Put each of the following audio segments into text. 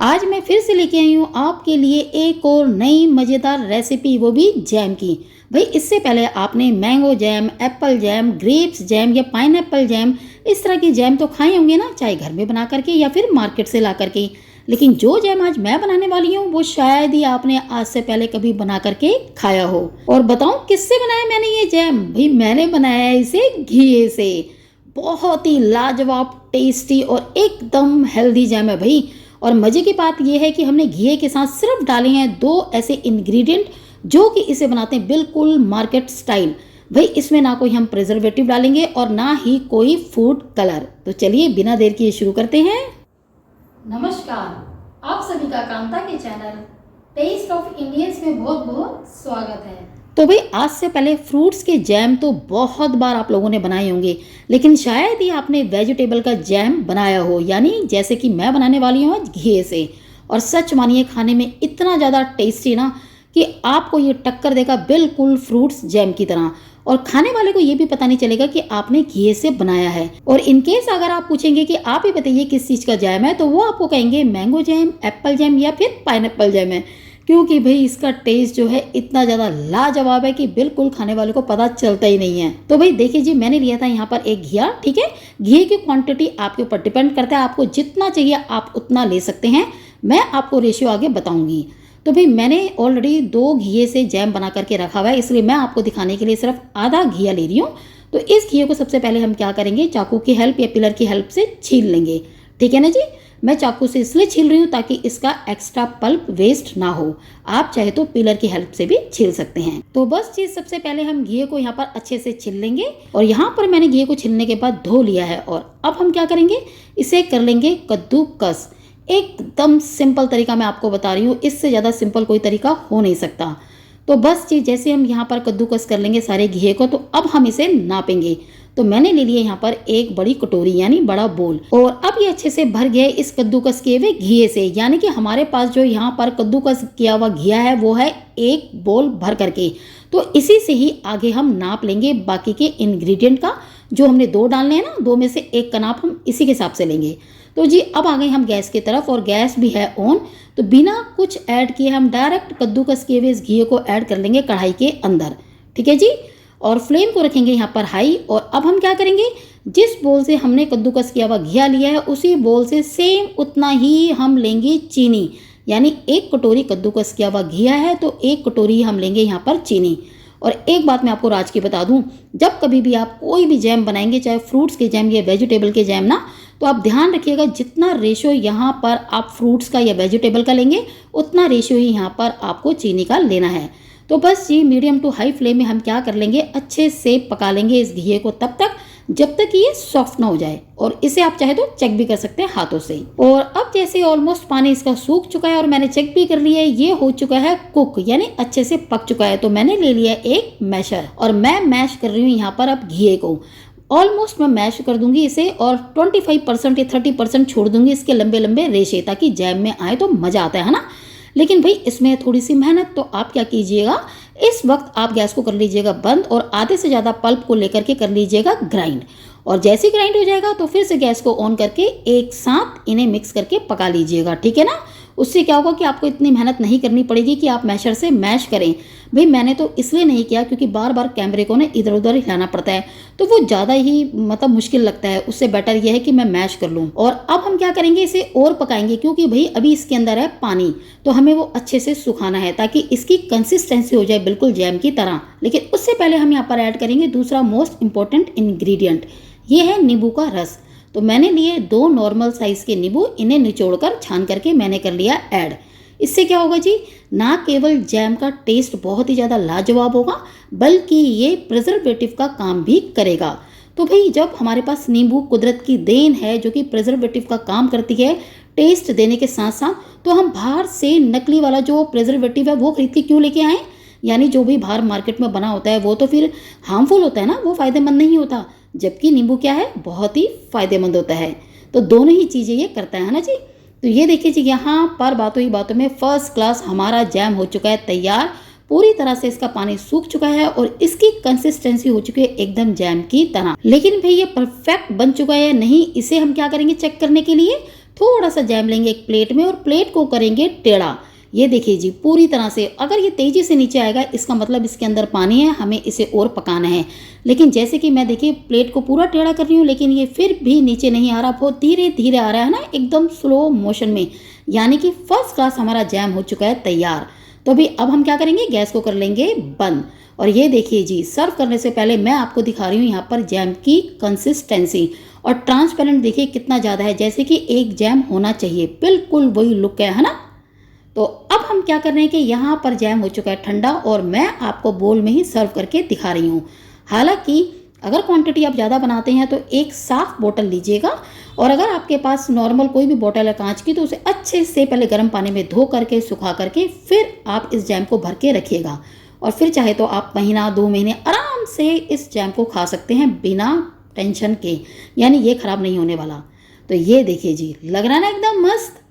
आज मैं फिर से लेके आई हूँ आपके लिए एक और नई मज़ेदार रेसिपी, वो भी जैम की। भाई इससे पहले आपने mango jam, Apple jam, grapes jam या पाइनएप्पल जैम, इस तरह की जैम तो खाए होंगे ना, चाहे घर में बना करके या फिर मार्केट से ला करके। लेकिन जो जैम आज मैं बनाने वाली हूँ वो शायद ही आपने आज से पहले कभी बना करके खाया हो। और बताऊँ किससे बनाया मैंने ये जैम? भाई मैंने बनाया है इसे घी से। बहुत ही लाजवाब, टेस्टी और एकदम हेल्दी जैम है भाई। और मज़े की बात यह है कि हमने घी के साथ सिर्फ डाले हैं दो ऐसे इंग्रेडिएंट जो कि इसे बनाते हैं बिल्कुल मार्केट स्टाइल। भाई इसमें ना कोई हम प्रिजर्वेटिव डालेंगे और ना ही कोई फूड कलर। तो चलिए बिना देर किए शुरू करते हैं। नमस्कार, आप सभी का कांता के चैनल टेस्ट ऑफ इंडियंस में बहुत बहुत स्वागत है। तो भाई आज से पहले फ्रूट्स के जैम तो बहुत बार आप लोगों ने बनाए होंगे, लेकिन शायद ही आपने वेजिटेबल का जैम बनाया हो, यानी जैसे कि मैं बनाने वाली हूँ आज घी से। और सच मानिए खाने में इतना ज़्यादा टेस्टी ना कि आपको ये टक्कर देगा बिल्कुल फ्रूट्स जैम की तरह। और खाने वाले को ये भी पता नहीं चलेगा कि आपने घी से बनाया है। और इनकेस अगर आप पूछेंगे कि आप ही बताइए किस चीज़ का जैम है, तो वो आपको कहेंगे मैंगो जैम, एप्पल जैम या फिर पाइनएप्पल जैम है। क्योंकि भाई इसका टेस्ट जो है इतना ज़्यादा लाजवाब है कि बिल्कुल खाने वाले को पता चलता ही नहीं है। तो भाई देखिए जी, मैंने लिया था यहाँ पर एक घिया, ठीक है। घी की क्वांटिटी आपके ऊपर डिपेंड करता है, आपको जितना चाहिए आप उतना ले सकते हैं। मैं आपको रेशियो आगे बताऊंगी। तो भाई मैंने ऑलरेडी 2 घिये से जैम बना करके रखा हुआ है, इसलिए मैं आपको दिखाने के लिए सिर्फ आधा घिया ले रही हूँ। तो इस घिये को सबसे पहले हम क्या करेंगे, चाकू की हेल्प या पिलर की हेल्प से छील लेंगे, ठीक है ना जी। मैं चाकू से इसलिए छील रही हूँ ताकि इसका एक्स्ट्रा पल्प वेस्ट ना हो। आप चाहे तो पिलर की हेल्प से भी छील सकते हैं। तो बस चीज सबसे पहले हम घी को यहाँ पर अच्छे से छील लेंगे। और यहाँ पर मैंने घी को छीलने के बाद धो लिया है। और अब हम क्या करेंगे, इसे कर लेंगे कद्दूकस। एकदम सिंपल तरीका मैं आपको बता रही हूँ, इससे ज़्यादा सिंपल कोई तरीका हो नहीं सकता। तो बस चीज जैसे हम यहाँ पर कद्दूकस कर लेंगे सारे घी को, तो अब हम इसे नापेंगे। तो मैंने ले लिया यहाँ पर एक बड़ी कटोरी यानी बड़ा बोल, और अब ये अच्छे से भर गया इस कद्दूकस किए हुए घी से। यानी कि हमारे पास जो यहाँ पर कद्दूकस किया हुआ घिया है वो है एक बोल भर करके। तो इसी से ही आगे हम नाप लेंगे बाकी के इंग्रेडिएंट का। जो हमने 2 डालने हैं ना, 2 में से 1 का नाप हम इसी के हिसाब से लेंगे। तो जी अब आ गए हम गैस की तरफ, और गैस भी है ऑन। तो बिना कुछ ऐड किए हम डायरेक्ट कद्दूकस किए हुए इस घी को ऐड कर लेंगे कढ़ाई के अंदर, ठीक है जी। और फ्लेम को रखेंगे यहाँ पर हाई। और अब हम क्या करेंगे, जिस बोल से हमने कद्दूकस किया हुआ घिया लिया है उसी बोल से सेम उतना ही हम लेंगे चीनी। यानी 1 कटोरी कद्दूकस किया हुआ घिया है तो 1 कटोरी हम लेंगे यहाँ पर चीनी। और एक बात मैं आपको राज की बता दूं, जब कभी भी आप कोई भी जैम बनाएंगे, चाहे फ्रूट्स के जैम या वेजिटेबल के जैम ना, तो आप ध्यान रखिएगा जितना रेशियो यहाँ पर आप फ्रूट्स का या वेजिटेबल का लेंगे उतना रेशियो ही यहाँ पर आपको चीनी का लेना है। तो बस जी मीडियम टू हाई फ्लेम में हम क्या कर लेंगे, अच्छे से पका लेंगे इस घी को तब तक जब तक ये सॉफ्ट ना हो जाए। और इसे आप चाहे तो चेक भी कर सकते हैं हाथों से। और अब जैसे ऑलमोस्ट पानी इसका सूख चुका है और मैंने चेक भी कर लिया है, ये हो चुका है कुक, यानी अच्छे से पक चुका है। तो मैंने ले लिया एक मैशर और मैं मैश कर रही हूँ यहाँ पर अब घी को। ऑलमोस्ट मैं मैश कर दूंगी इसे और 25% या 30% छोड़ दूंगी इसके लंबे लंबे रेशे, ताकि जैम में आए तो मजा आता है ना। लेकिन भाई इसमें थोड़ी सी मेहनत, तो आप क्या कीजिएगा, इस वक्त आप गैस को कर लीजिएगा बंद और आधे से ज़्यादा पल्प को लेकर के कर लीजिएगा ग्राइंड। और जैसे ग्राइंड हो जाएगा तो फिर से गैस को ऑन करके एक साथ इन्हें मिक्स करके पका लीजिएगा, ठीक है ना। उससे क्या होगा कि आपको इतनी मेहनत नहीं करनी पड़ेगी कि आप मैशर से मैश करें। भाई मैंने तो इसलिए नहीं किया क्योंकि बार बार कैमरे को ना इधर उधर हिलाना पड़ता है, तो वो ज़्यादा ही मतलब मुश्किल लगता है। उससे बेटर यह है कि मैं मैश कर लूँ। और अब हम क्या करेंगे, इसे और पकाएंगे क्योंकि भाई अभी इसके अंदर है पानी, तो हमें वो अच्छे से सुखाना है ताकि इसकी कंसिस्टेंसी हो जाए बिल्कुल जैम की तरह। लेकिन उससे पहले हम यहाँ पर ऐड करेंगे दूसरा मोस्ट इंपॉर्टेंट इंग्रेडिएंट, ये है नींबू का रस। तो मैंने लिए 2 नॉर्मल साइज के नींबू, इन्हें निचोड़कर छान करके मैंने कर लिया ऐड। इससे क्या होगा जी, ना केवल जैम का टेस्ट बहुत ही ज़्यादा लाजवाब होगा बल्कि ये प्रिजर्वेटिव का काम भी करेगा। तो भाई जब हमारे पास नींबू कुदरत की देन है जो कि प्रिजर्वेटिव का काम करती है टेस्ट देने के साथ साथ, तो हम बाहर से नकली वाला जो प्रिजर्वेटिव है वो खरीद के क्यों लेके आए। यानी जो भी बाहर मार्केट में बना होता है वो तो फिर हार्मफुल होता है ना, वो फ़ायदेमंद नहीं होता। जबकि नींबू क्या है, बहुत ही फायदेमंद होता है। तो दोनों ही चीज़ें ये करता है ना जी। तो ये देखिए जी, यहाँ पर बातों ही बातों में फर्स्ट क्लास हमारा जैम हो चुका है तैयार। पूरी तरह से इसका पानी सूख चुका है और इसकी कंसिस्टेंसी हो चुकी है एकदम जैम की तरह। लेकिन भाई ये परफेक्ट बन चुका है या नहीं, इसे हम क्या करेंगे चेक करने के लिए, थोड़ा सा जैम लेंगे एक प्लेट में और प्लेट को करेंगे टेढ़ा। ये देखिए जी पूरी तरह से, अगर ये तेज़ी से नीचे आएगा इसका मतलब इसके अंदर पानी है, हमें इसे और पकाना है। लेकिन जैसे कि मैं देखिए प्लेट को पूरा टेढ़ा कर रही हूँ, लेकिन ये फिर भी नीचे नहीं आ रहा, बहुत धीरे धीरे आ रहा है ना, एकदम स्लो मोशन में। यानी कि फर्स्ट क्लास हमारा जैम हो चुका है तैयार। तो अभी अब हम क्या करेंगे, गैस को कर लेंगे बंद। और ये देखिए जी, सर्व करने से पहले मैं आपको दिखा रही हूँ यहाँ पर जैम की कंसिस्टेंसी। और ट्रांसपेरेंट देखिए कितना ज़्यादा है, जैसे कि एक जैम होना चाहिए, बिल्कुल वही लुक है ना। तो अब हम क्या कर रहे हैं कि यहाँ पर जैम हो चुका है ठंडा और मैं आपको बोल में ही सर्व करके दिखा रही हूँ। हालांकि अगर क्वांटिटी आप ज़्यादा बनाते हैं तो एक साफ बोतल लीजिएगा, और अगर आपके पास नॉर्मल कोई भी बोतल है कांच की तो उसे अच्छे से पहले गर्म पानी में धो करके सुखा करके फिर आप इस जैम को भर के रखिएगा। और फिर चाहे तो आप महीना 2 महीने आराम से इस जैम को खा सकते हैं बिना टेंशन के, यानी ये ख़राब नहीं होने वाला। तो ये देखिए जी, लग रहा है ना एकदम मस्त,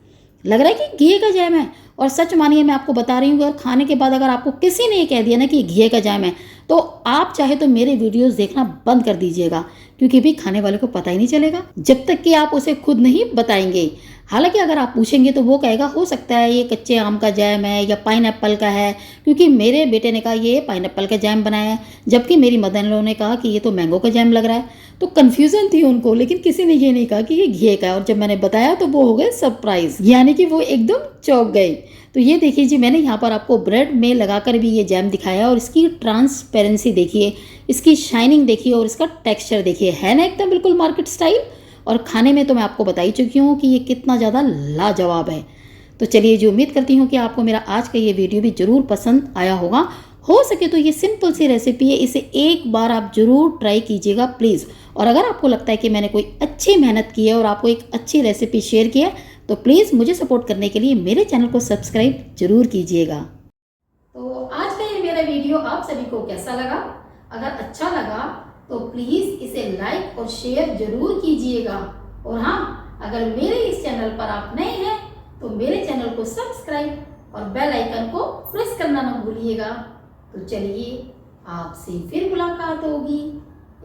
लग रहा है कि घी का जैम है। और सच मानिए मैं आपको बता रही हूँ, अगर खाने के बाद अगर आपको किसी ने ये कह दिया ना कि घी का जैम है, तो आप चाहे तो मेरे वीडियोस देखना बंद कर दीजिएगा, क्योंकि भी खाने वाले को पता ही नहीं चलेगा जब तक कि आप उसे खुद नहीं बताएंगे। हालांकि अगर आप पूछेंगे तो वो कहेगा हो सकता है ये कच्चे आम का जैम है या पाइनएप्पल का है, क्योंकि मेरे बेटे ने कहा ये पाइनएप्पल का जैम बनाया है, जबकि मेरी मदर इन लॉ ने कहा कि ये तो मैंगो का जैम लग रहा है। तो कन्फ्यूजन थी उनको, लेकिन किसी ने ये नहीं कहा कि ये घी का है। और जब मैंने बताया तो वो हो गए सरप्राइज, यानी कि वो एकदम चौंक गए। तो ये देखिए जी, मैंने यहाँ पर आपको ब्रेड में लगाकर भी ये जैम दिखाया, और इसकी ट्रांसपेरेंसी देखिए, इसकी शाइनिंग देखिए, और इसका टेक्सचर देखिए, है ना एकदम बिल्कुल मार्केट स्टाइल। और खाने में तो मैं आपको बता ही चुकी हूँ कि ये कितना ज़्यादा लाजवाब है। तो चलिए जी, उम्मीद करती हूँ कि आपको मेरा आज का ये वीडियो भी ज़रूर पसंद आया होगा। हो सके तो ये सिंपल सी रेसिपी है, इसे एक बार आप ज़रूर ट्राई कीजिएगा प्लीज़। और अगर आपको लगता है कि मैंने कोई अच्छी मेहनत की है और आपको एक अच्छी रेसिपी शेयर की है, तो प्लीज़ मुझे सपोर्ट करने के लिए मेरे चैनल को सब्सक्राइब जरूर कीजिएगा। तो आज का ये मेरा वीडियो आप सभी को कैसा लगा? अगर अच्छा लगा तो प्लीज़ इसे लाइक और शेयर जरूर कीजिएगा। और हाँ, अगर मेरे इस चैनल पर आप नए हैं तो मेरे चैनल को सब्सक्राइब और बेल आइकन को प्रेस करना ना भूलिएगा। तो चलिए, आपसे फिर मुलाकात होगी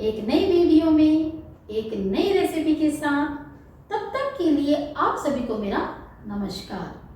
एक नई वीडियो में, एक नई रेसिपी के साथ। तब तक के लिए आप सभी को मेरा नमस्कार।